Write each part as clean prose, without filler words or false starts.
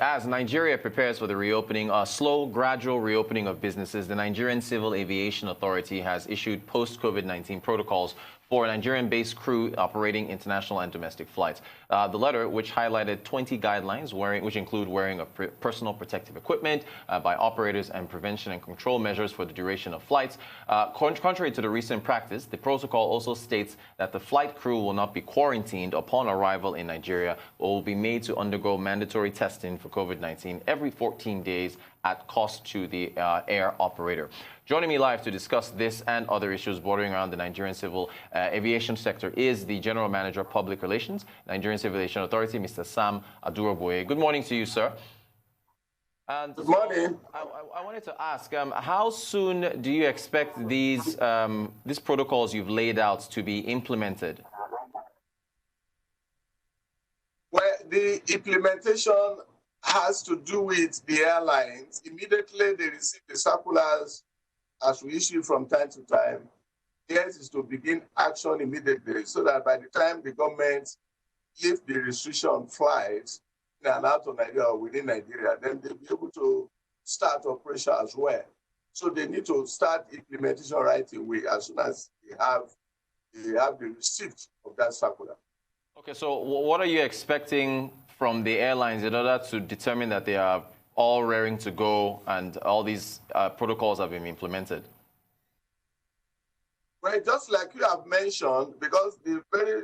As Nigeria prepares for the reopening, a slow, gradual reopening of businesses, the Nigerian Civil Aviation Authority has issued post-COVID-19 protocols for Nigerian-based crew operating international and domestic flights. The letter, which highlighted 20 guidelines, which include wearing of personal protective equipment by operators and prevention and control measures for the duration of flights. Contrary to the recent practice, the protocol also states that the flight crew will not be quarantined upon arrival in Nigeria, but will be made to undergo mandatory testing for COVID-19 every 14 days at cost to the air operator. Joining me live to discuss this and other issues bordering around the Nigerian civil aviation sector is the General Manager of Public Relations, Nigerian Civil Aviation Authority, Mr. Sam Adurogboye. Good morning to you, sir. And good morning. I wanted to ask, how soon do you expect these protocols you've laid out to be implemented? Well, the implementation has to do with the airlines. Immediately they receive the circulars as we issue from time to time. Theirs is to begin action immediately so that by the time the government lift the restriction on flights in and out of Nigeria or within Nigeria, then they'll be able to start operation as well. So they need to start implementation right away as soon as they have the receipt of that circular. Okay, so what are you expecting from the airlines in order to determine that they are all raring to go and all these protocols have been implemented? Well, just like you have mentioned, because the very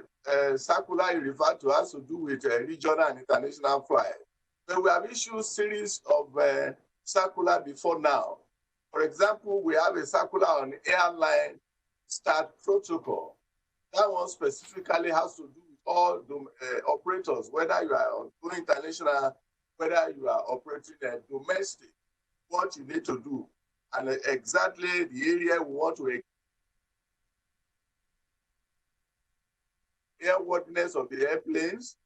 circular you referred to has to do with regional and international flight. But we have issued a series of circular before now. For example, we have a circular on airline start protocol. That one specifically has to do with all the operators, whether you are going international, whether you are operating domestic, what you need to do, and exactly the area we want to airworthiness of the airplanes,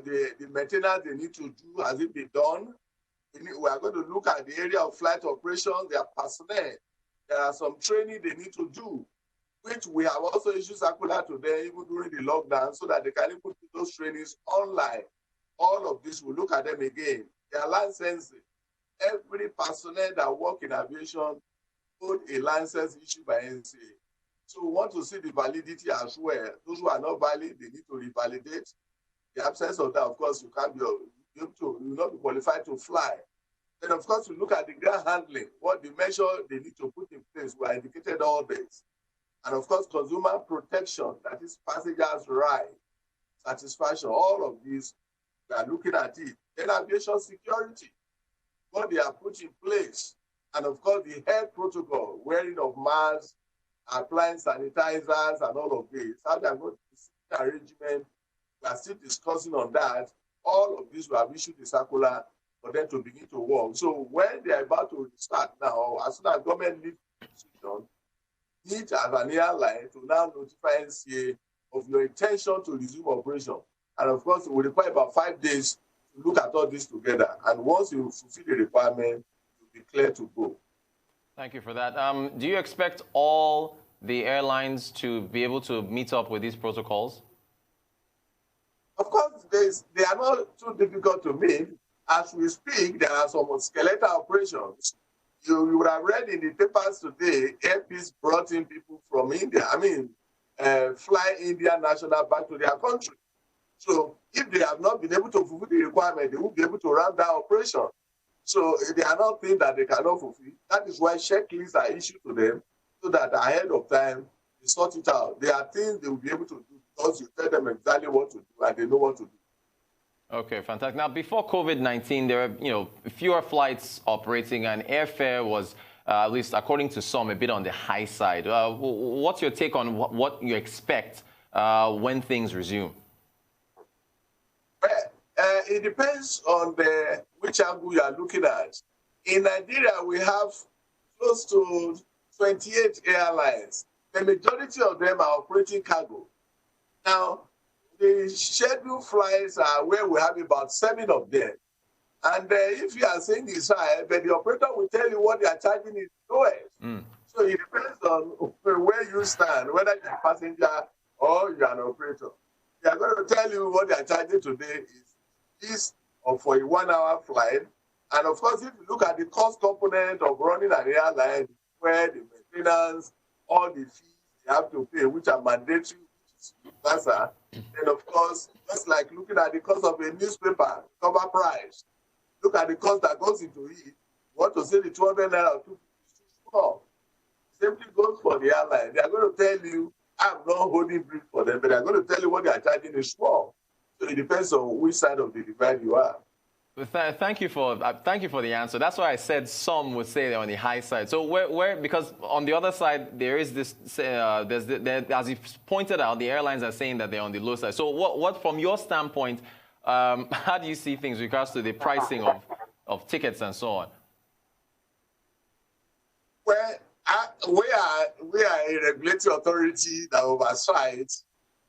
the maintenance they need to do, has it been done? We are going to look at the area of flight operations, their personnel. There are some training they need to do, which we have also issued circular to them even during the lockdown so that they can put those trainings online. All of this, we'll look at them again. Their licensing. Every personnel that work in aviation hold a license issued by Ncaa. So we want to see the validity as well. Those who are not valid, they need to revalidate. The absence of that, of course, you will not be qualified to fly. Then, of course, we look at the ground handling, what the measure they need to put in place. We indicated all this. And, of course, consumer protection, that is passengers' right, satisfaction, all of these, we are looking at it. Then aviation security, what they have put in place. And, of course, the health protocol, wearing of masks, applying sanitizers and all of this. How they are going to see the arrangement, we are still discussing on that. All of this we have issued the circular for them to begin to work. So when they are about to start now, as soon as government leaves the decision, need as an airline to now notify Ncaa of your intention to resume operation. And of course, it will require about 5 days to look at all this together. And once you fulfill the requirement, you'll be clear to go. Thank you for that. Do you expect all the airlines to be able to meet up with these protocols? Of course, they are not too difficult to meet. As we speak, there are some skeletal operations. You would have read in the papers today, Airpeace brought in people from India. Fly Indian national back to their country. So if they have not been able to fulfill the requirement, they won't be able to run that operation. So they are not things that they cannot fulfill. That is why checklists are issued to them so that ahead of time, they sort it out. There are things they will be able to do because you tell them exactly what to do and they know what to do. Okay, fantastic. Now, before COVID-19, there were fewer flights operating and airfare was, at least according to some, a bit on the high side. What's your take on what you expect when things resume? It depends on which angle you are looking at. In Nigeria, we have close to 28 airlines. The majority of them are operating cargo. Now, the scheduled flights are where we have about 7 of them. And if you are saying it's high, but the operator will tell you what they are charging is lowest. So it depends on where you stand, whether you're a passenger or you're an operator. They are going to tell you what they are charging today is this or for a 1-hour flight. And of course, if you look at the cost component of running an airline, where the maintenance, all the fees they have to pay, which are mandatory, which is universal, then of course, just like looking at the cost of a newspaper, cover price, look at the cost that goes into it. You want to say the 200 naira or 250 is too small. Same thing goes for the airline. They are going to tell you, I'm not holding brief for them, but they're going to tell you what they are charging is small. So it depends on which side of the divide you are. Thank you for the answer. That's why I said some would say they're on the high side. So where because on the other side there is this as you pointed out, the airlines are saying that they're on the low side. So what from your standpoint, how do you see things with regards to the pricing of tickets and so on? Well, we are a regulatory authority that oversights.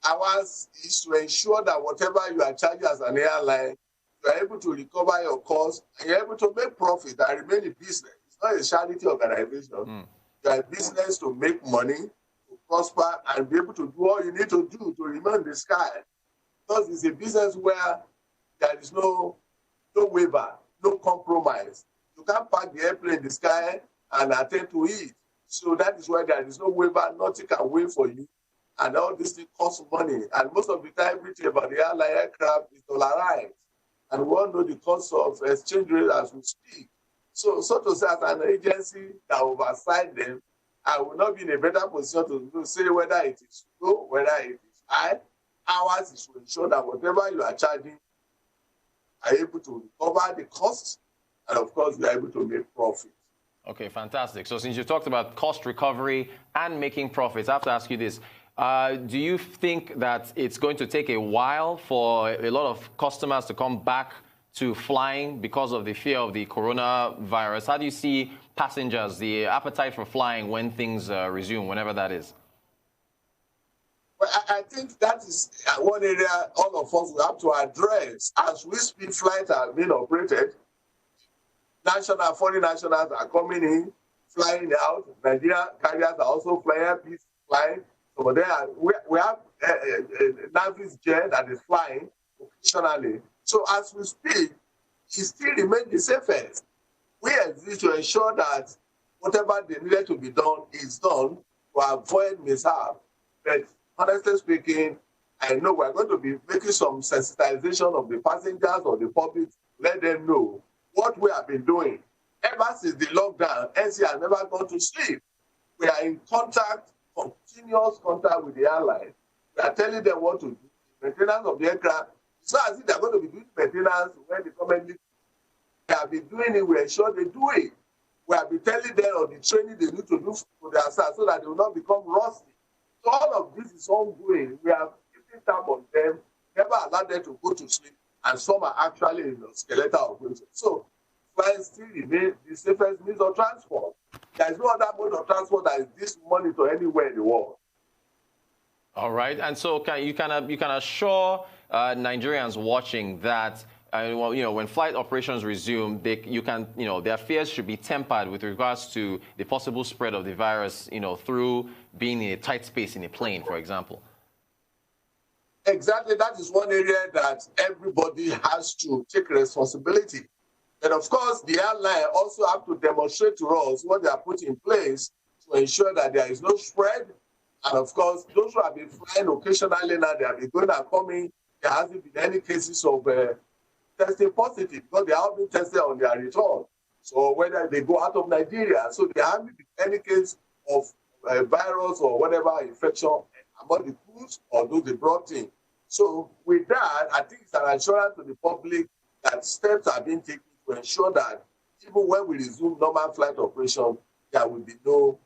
Ours is to ensure that whatever you are charging as an airline, you are able to recover your costs and you're able to make profit and remain in business. It's not a charity organization. You are a business to make money, to prosper, and be able to do all you need to do to remain in the sky. Because it's a business where there is no waiver, no compromise. You can't park the airplane in the sky and attend to it. So that is why there is no waiver, nothing can wait for you. And all this thing costs money. And most of the time, everything about the airline aircraft is dollarized. And we all know the cost of exchange rate as we speak. So to say, as an agency that oversight them, I will not be in a better position to say whether it is low, whether it is high. Ours is to ensure that whatever you are charging, are able to recover the costs, and of course, you are able to make profit. Okay, fantastic. So since you talked about cost recovery and making profits, I have to ask you this. Do you think that it's going to take a while for a lot of customers to come back to flying because of the fear of the coronavirus? How do you see passengers, the appetite for flying when things resume, whenever that is? Well, I think that is one area all of us will have to address. As we speak, flights are being operated. National, foreign nationals are coming in, flying out. Nigerian carriers are also flying. So we have a Navy's jet that is flying occasionally. So as we speak, it still remains the safest. We exist to ensure that whatever they needed to be done is done to avoid mishap. But honestly speaking, I know we're going to be making some sensitization of the passengers or the public, let them know what we have been doing. Ever since the lockdown, Ncaa has never gone to sleep. We are in continuous contact with the airline. We are telling them what to do. Maintenance of the aircraft. It's not as if they're going to be doing maintenance when the government leaves. They have been doing it. We ensure they do it. We have been telling them on the training they need to do for their staff so that they will not become rusty. So all of this is ongoing. We are keeping tab on them, never allow them to go to sleep, and some are actually in the skeletal operation. So flying still remains the safest means of transport. There is no other mode of transport that is this monitor anywhere in the world. All right, and so you can assure Nigerians watching that when flight operations resume, their fears should be tempered with regards to the possible spread of the virus, through being in a tight space in a plane, for example. Exactly, that is one area that everybody has to take responsibility. And of course, the airline also have to demonstrate to us what they are putting in place to ensure that there is no spread. And of course, those who have been flying occasionally now, they have been going and coming. There hasn't been any cases of testing positive because they have been tested on their return. So whether they go out of Nigeria, so there hasn't been any case of virus or whatever infection among the crews or those they brought in. So with that, I think it's an assurance to the public that steps are being taken to ensure that even when we resume normal flight operation, there will be no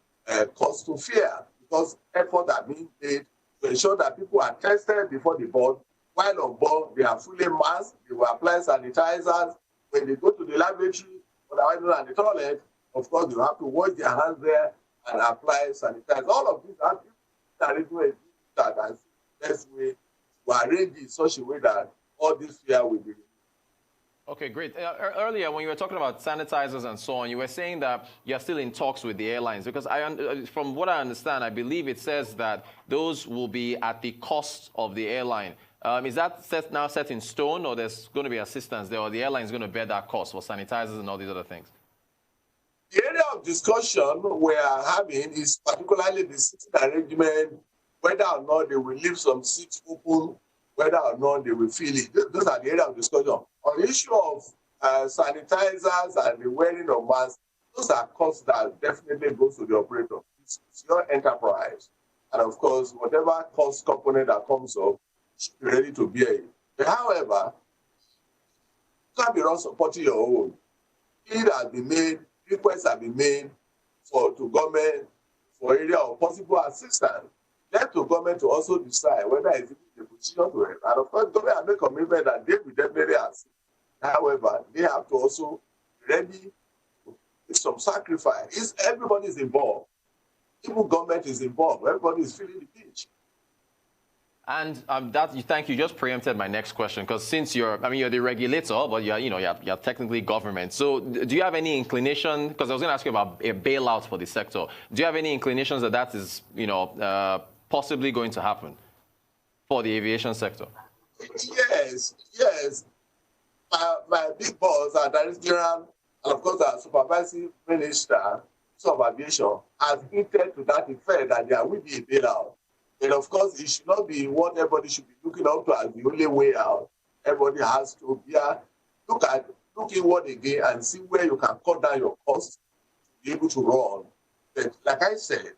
cause to fear because efforts are being made to ensure that people are tested before they board. While on board, they are fully masked, they will apply sanitizers. When they go to the lavatory or the toilet, of course, you have to wash their hands there and apply sanitizer. All of these are doing that as the best way to arrange in such a way that all this fear will be removed. Okay, great. Earlier, when you were talking about sanitizers and so on, you were saying that you're still in talks with the airlines because from what I understand, I believe it says that those will be at the cost of the airline. Is that now set in stone, or there's going to be assistance there, or the airline is going to bear that cost for sanitizers and all these other things? The area of discussion we are having is particularly the seating arrangement, whether or not they will leave some seats open, whether or not they will fill it. Those are the area of discussion. On the issue of sanitizers and the wearing of masks, those are costs that definitely goes to the operator. It's your enterprise. And of course, whatever cost component that comes up, should be ready to bear it. But however, you can't be run supporting your own. It has been made, requests have been made to government for area of possible assistance. Let the government to also decide whether it's in the position to help. And of course, government has made commitment that they will definitely assist. However, they have to also be ready to make some sacrifice. Everybody is involved. Even government is involved. Everybody is feeling the pinch. And thank you. Just preempted my next question because since you're the regulator, but you're technically government. So do you have any inclination? Because I was going to ask you about a bailout for the sector. Do you have any inclinations that is possibly going to happen for the aviation sector? Yes. My big boss, our Director General, and of course our Supervisory Minister of Aviation, has hinted to that effect that there will be a bailout. And of course, it should not be what everybody should be looking up to as the only way out. Everybody has to look inward again and see where you can cut down your costs to be able to run. But like I said,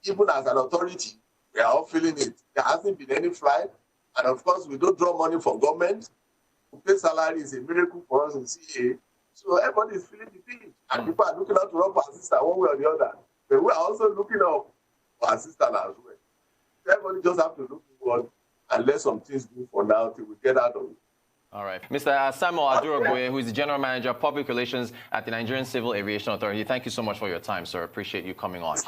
even as an authority, we are all feeling it. There hasn't been any flight. And of course, we don't draw money from government. To pay salary is a miracle for us in CA. So everybody is feeling the pinch. And people are looking out to run for assistance one way or the other. But we are also looking up for assistance as well. Everybody just have to look forward and let some things do for now till we get out of it. All right. Mr. Samuel Adurogboye, who is the General Manager of Public Relations at the Nigerian Civil Aviation Authority, thank you so much for your time, sir. Appreciate you coming on.